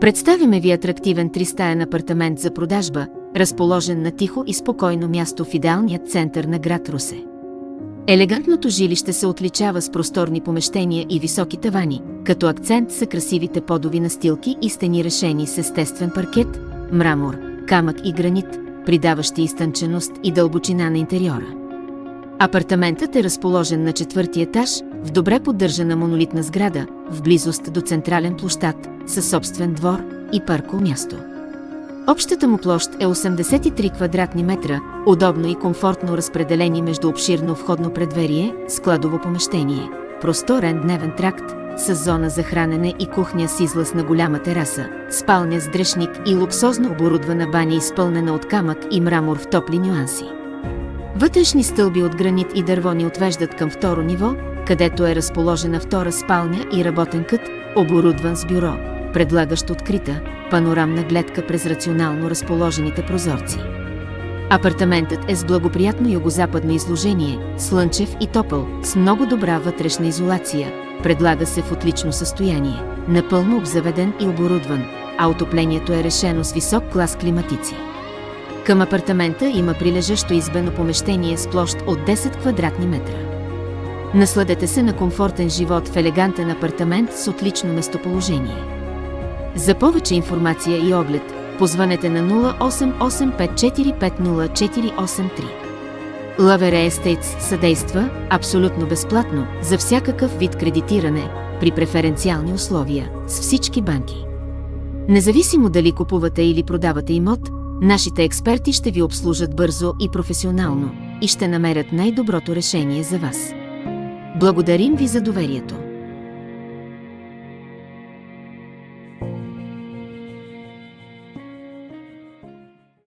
Представяме ви атрактивен тристаен апартамент за продажба, разположен на тихо и спокойно място в идеалният център на град Русе. Елегантното жилище се отличава с просторни помещения и високи тавани, като акцент са красивите подови настилки и стени решени с естествен паркет, мрамор, камък и гранит, придаващи изтънченост и дълбочина на интериора. Апартаментът е разположен на 4-ти етаж, в добре поддържана монолитна сграда, в близост до централен площад, със собствен двор и парково място. Общата му площ е 83 квадратни метра, удобно и комфортно разпределени между обширно входно предверие, складово помещение, просторен дневен тракт с зона за хранене и кухня с излъз на голяма тераса, спалня с дрешник и луксозно оборудвана баня, изпълнена от камък и мрамор в топли нюанси. Вътрешни стълби от гранит и дърво ни отвеждат към второ ниво, където е разположена втора спалня и работен кът, оборудван с бюро, предлагащ открита, панорамна гледка през рационално разположените прозорци. Апартаментът е с благоприятно югозападно изложение, слънчев и топъл, с много добра вътрешна изолация, предлага се в отлично състояние, напълно обзаведен и оборудван, а отоплението е решено с висок клас климатици. Към апартамента има прилежащо избено помещение с площ от 10 квадратни метра. Насладете се на комфортен живот в елегантен апартамент с отлично местоположение. За повече информация и оглед, позвънете на 0885450483. Лавере Estates съдейства абсолютно безплатно за всякакъв вид кредитиране при преференциални условия с всички банки. Независимо дали купувате или продавате имот, нашите експерти ще ви обслужат бързо и професионално и ще намерят най-доброто решение за вас. Благодарим ви за доверието.